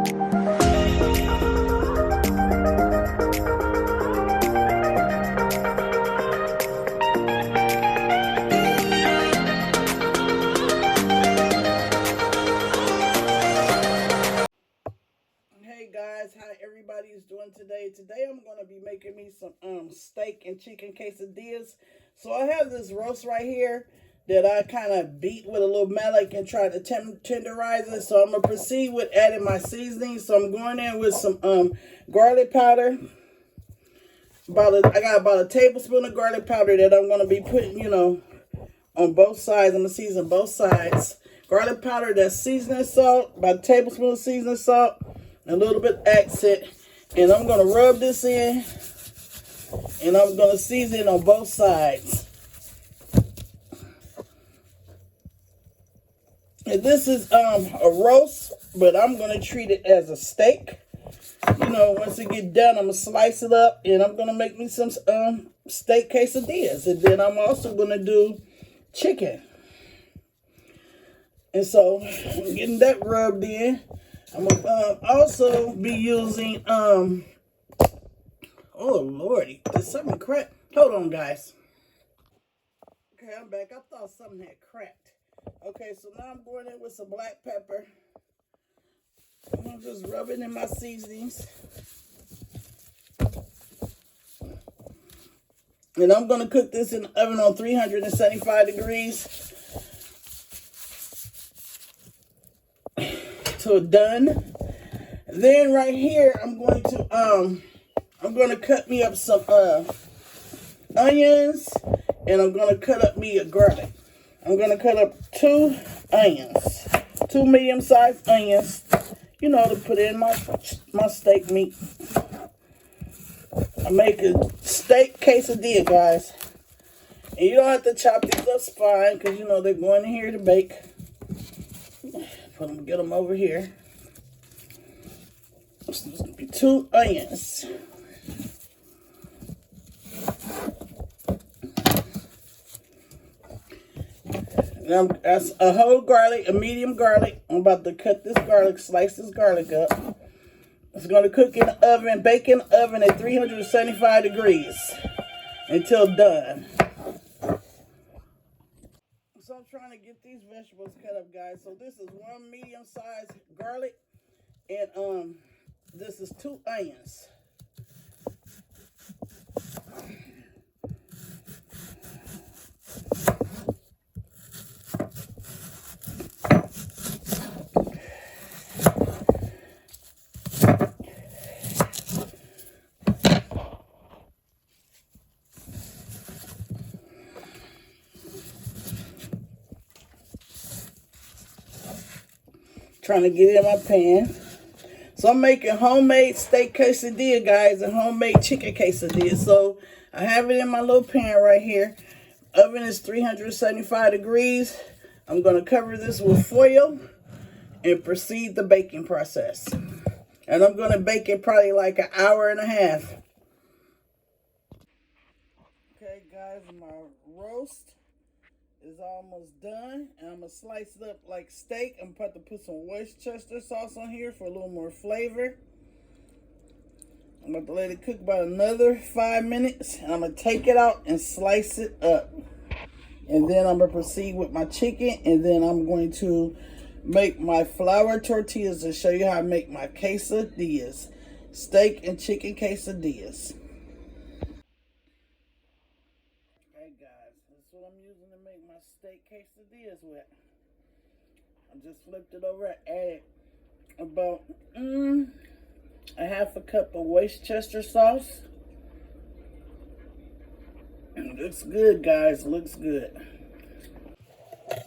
Hey guys, how everybody is doing today? Today I'm going to be making me some steak and chicken quesadillas. So I have this roast right here that I kind of beat with a little mallet and try to tenderize it. So I'm going to proceed with adding my seasoning. So I'm going in with some garlic powder. I got about a tablespoon of garlic powder that I'm going to be putting, on both sides. I'm going to season both sides. Garlic powder, that's seasoning salt, about a tablespoon of seasoning salt, a little bit accent. And I'm going to rub this in, and I'm going to season it on both sides. And this is a roast, but I'm going to treat it as a steak. Once it get done, I'm going to slice it up, and I'm going to make me some steak quesadillas. And then I'm also going to do chicken. And so, I'm getting that rubbed in. I'm going to also be using, oh lordy, did something crack? Hold on, guys. Okay, I'm back. I thought something had cracked. Okay, so now I'm going in with some black pepper. I'm just rubbing in my seasonings. And I'm going to cook this in the oven on 375 degrees till done. Then right here, I'm going to cut me up some onions, and I'm going to cut up me a garlic. I'm going to cut up 2 onions, 2 medium-sized onions, to put in my steak meat. I make a steak quesadilla, guys. And you don't have to chop these up fine, because, they're going in here to bake. Get them over here. This is going to be 2 onions. Now, that's a whole garlic, a medium garlic. I'm about to cut this garlic, slice this garlic up. It's going to cook in the oven, bake in the oven at 375 degrees until done. So I'm trying to get these vegetables cut up, guys. So this is 1 medium-sized garlic, and this is 2 onions. Trying to get it in my pan. So I'm making homemade steak quesadilla, guys, and homemade chicken quesadilla. So I have it in my little pan right here. Oven is 375 degrees. I'm going to cover this with foil and proceed the baking process. And I'm going to bake it probably like an hour and a half. Okay, guys, my roast is almost done, and I'm gonna slice it up like steak. I'm about to put some Worcestershire sauce on here for a little more flavor. I'm about to let it cook about another 5 minutes, and I'm gonna take it out and slice it up. And then I'm gonna proceed with my chicken, and then I'm going to make my flour tortillas to show you how I make my quesadillas, steak and chicken quesadillas. What I'm using to make my steak quesadillas with. I just flipped it over and added about a half a cup of Worcestershire sauce. It looks good, guys. Looks good.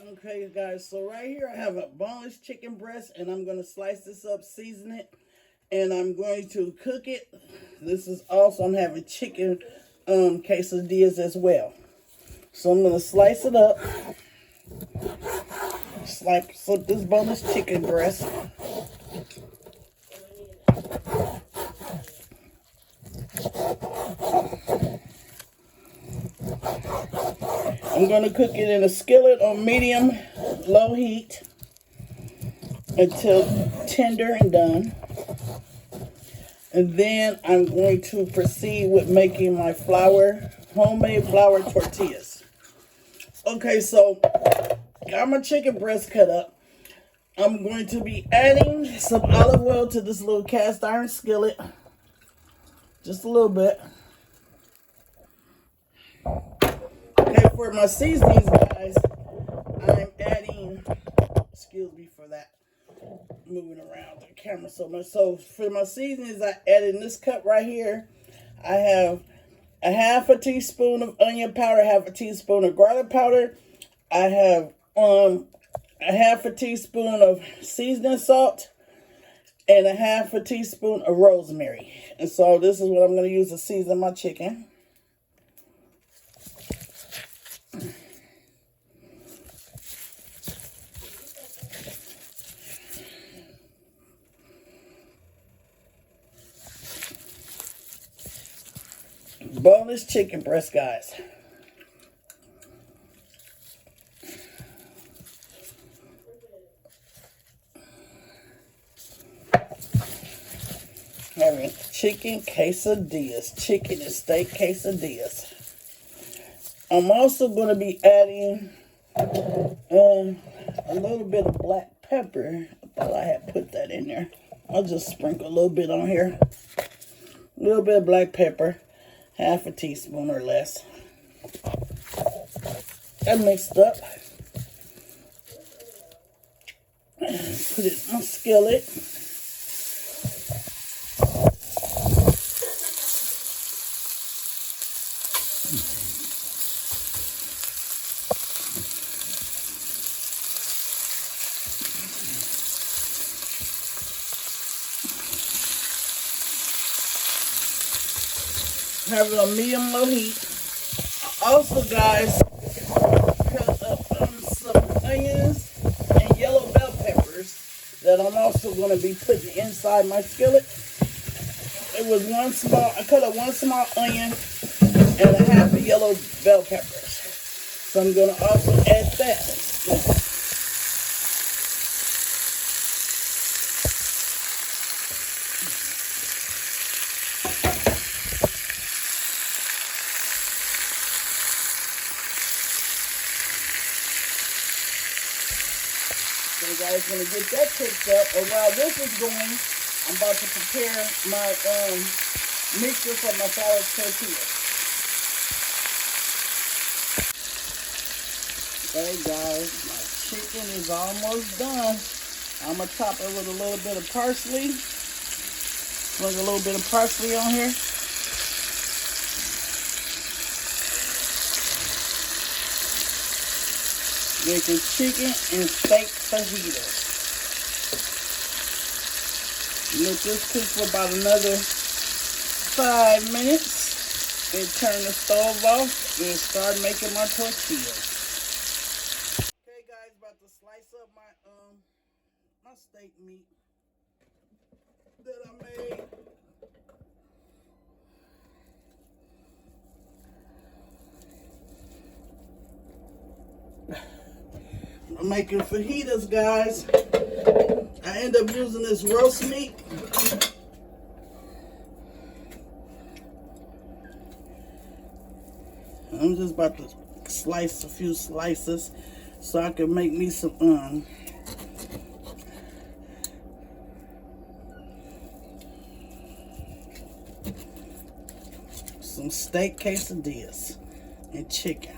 Okay, guys. So right here I have a boneless chicken breast, and I'm going to slice this up, season it, and I'm going to cook it. This is also, I'm having chicken quesadillas as well. So I'm going to slice it up. Slice up this boneless chicken breast. I'm going to cook it in a skillet on medium low heat until tender and done. And then I'm going to proceed with making my homemade flour tortillas. Okay, so got my chicken breast cut up. I'm going to be adding some olive oil to this little cast iron skillet. Just a little bit. Okay, for my seasonings, guys, I'm adding, excuse me for that, moving around the camera so much. So for my seasonings, I added in this cup right here. I have a half a teaspoon of onion powder, half a teaspoon of garlic powder. I have a half a teaspoon of seasoning salt and a half a teaspoon of rosemary. And so this is what I'm going to use to season my chicken. Boneless chicken breast, guys. Having chicken quesadillas, chicken and steak quesadillas. I'm also going to be adding a little bit of black pepper. I thought I had put that in there. I'll just sprinkle a little bit on here. A little bit of black pepper. Half a teaspoon or less. That mixed up. Put it in my skillet. Have it on medium-low heat. Also, guys, cut up some onions and yellow bell peppers that I'm also going to be putting inside my skillet. I cut up one small onion and a half a yellow bell peppers. So I'm going to also add that. So guys, gonna get that cooked up. And while this is going, I'm about to prepare my mixture for my flour tortillas. Okay guys, my chicken is almost done. I'm gonna top it with a little bit of parsley. Put a little bit of parsley on here. Making chicken and steak fajitas. Let this cook for about another 5 minutes and turn the stove off and start making my tortillas. Okay guys, about to slice up my steak meat that I made. I'm making fajitas, guys. I end up using this roast meat. I'm just about to slice a few slices so I can make me some steak quesadillas and chicken.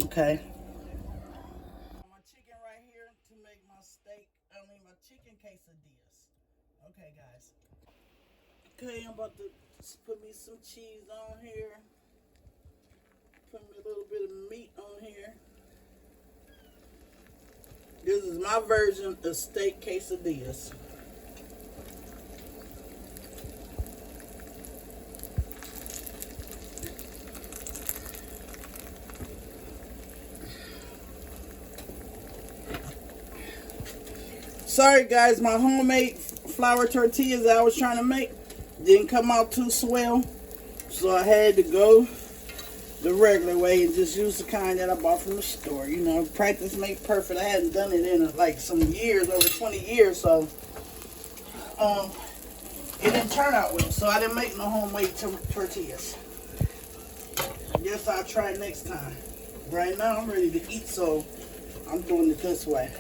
Okay. Chicken quesadillas. Okay, guys. Okay, I'm about to put me some cheese on here. Put me a little bit of meat on here. This is my version of steak quesadillas. Sorry guys, my homemade flour tortillas that I was trying to make didn't come out too swell, so I had to go the regular way and just use the kind that I bought from the store. You know, practice makes perfect. I hadn't done it in like some years, over 20 years, so it didn't turn out well, so I didn't make no homemade tortillas. I guess I'll try it next time. Right now I'm ready to eat, so I'm doing it this way.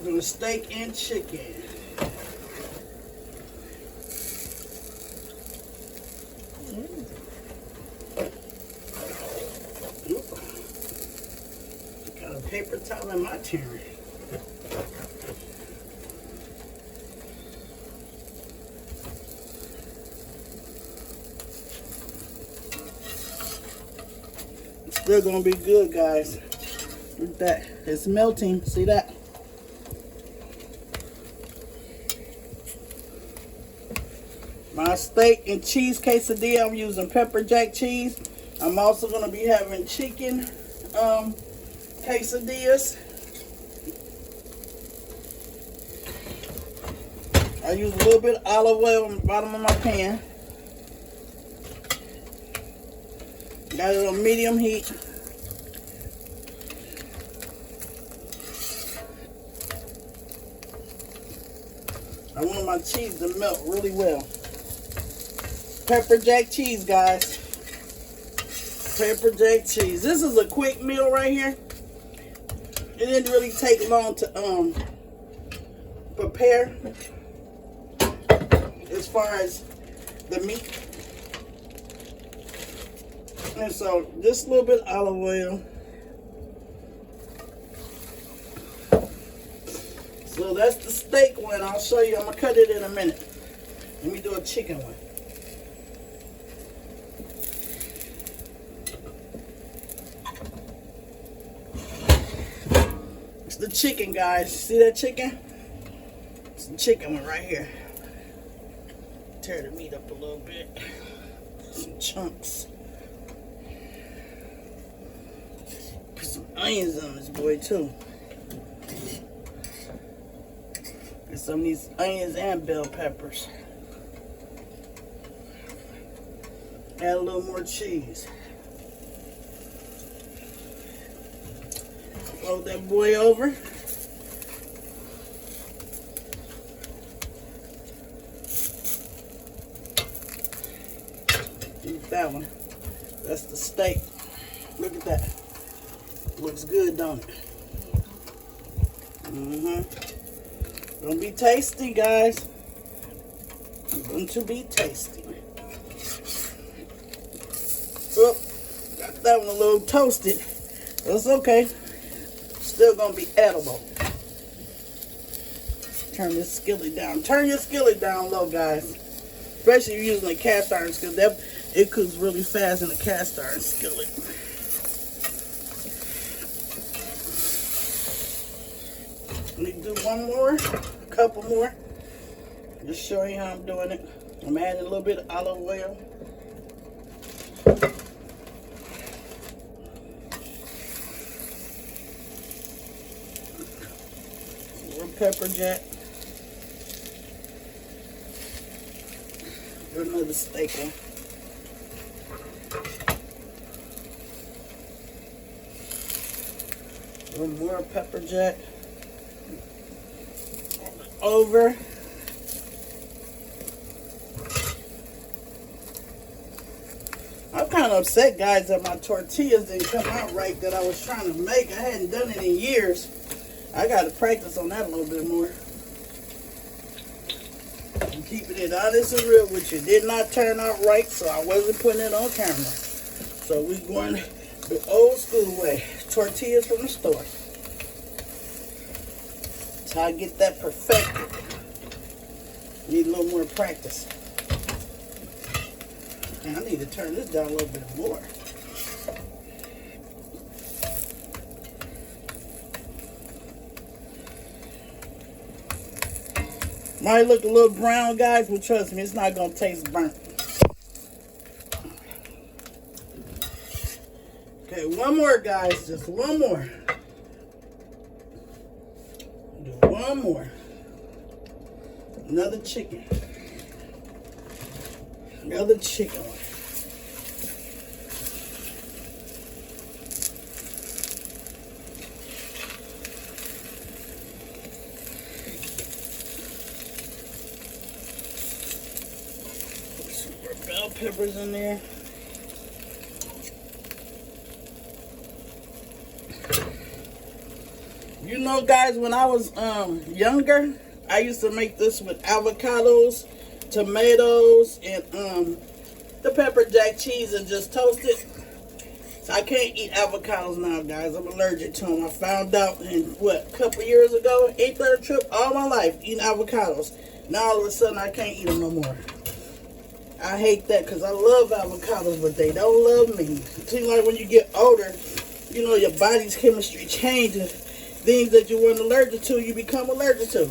Doing steak and chicken. Got a paper towel in my turn. It's still gonna be good, guys. Look at that. It's melting. See that? My steak and cheese quesadilla, I'm using pepper jack cheese. I'm also going to be having chicken quesadillas. I use a little bit of olive oil on the bottom of my pan. Got it on medium heat. I want my cheese to melt really well. Pepper jack cheese, guys. Pepper jack cheese. This is a quick meal right here. It didn't really take long to prepare as far as the meat. And so just a little bit of olive oil. So that's the steak one. I'll show you. I'm gonna cut it in a minute. Let me do a chicken one. It's the chicken, guys. See that chicken? It's the chicken one right here. Tear the meat up a little bit. Some chunks. Put some onions on this boy too. Get some of these onions and bell peppers. Add a little more cheese. Fold that boy over. Eat that one. That's the steak. Look at that. Looks good, don't it? Gonna be tasty, guys. Going to be tasty. Oh, got that one a little toasted. That's okay. Still gonna be edible. Turn this skillet down. Turn your skillet down low, guys. Especially if you're using a cast iron skillet. It cooks really fast in a cast iron skillet. Let me do one more, a couple more. Just show you how I'm doing it. I'm adding a little bit of olive oil. Pepper jack. Do another steak one. A little more pepper jack. Over. I'm kind of upset, guys, that my tortillas didn't come out right that I was trying to make. I hadn't done it in years. I got to practice on that a little bit more. I'm keeping it honest and real with you. It did not turn out right, so I wasn't putting it on camera. So we're going the old school way. Tortillas from the store. That's how I get that perfected. Need a little more practice. And I need to turn this down a little bit more. Might look a little brown, guys, but trust me, it's not going to taste burnt. Okay, one more, guys. Just one more. Do one more. Another chicken. Another chicken one. peppers in there. You know, guys, when I was younger, I used to make this with avocados, tomatoes, and the pepper jack cheese and just toast it. So I can't eat avocados now, guys. I'm allergic to them. I found out a couple years ago, 8th letter trip, all my life, eating avocados. Now all of a sudden I can't eat them no more. I hate that because I love avocados, but they don't love me. It seems like when you get older, you know, your body's chemistry changes. Things that you weren't allergic to, you become allergic to.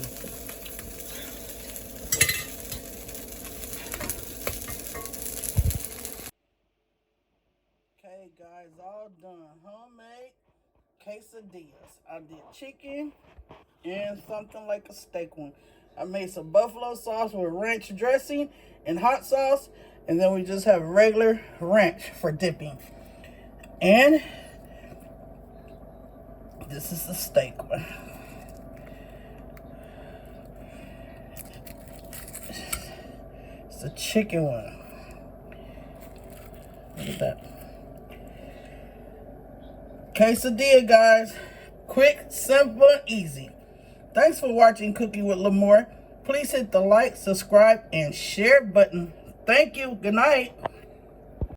Okay, guys, all done. Homemade quesadillas. I did chicken and something like a steak one. I made some buffalo sauce with ranch dressing and hot sauce, and then we just have regular ranch for dipping. And this is the steak one. It's the chicken one. Look at that. Quesadilla, guys. Quick, simple, and easy. Thanks for watching Cooking with Lamore. Please hit the like, subscribe, and share button. Thank you. Good night.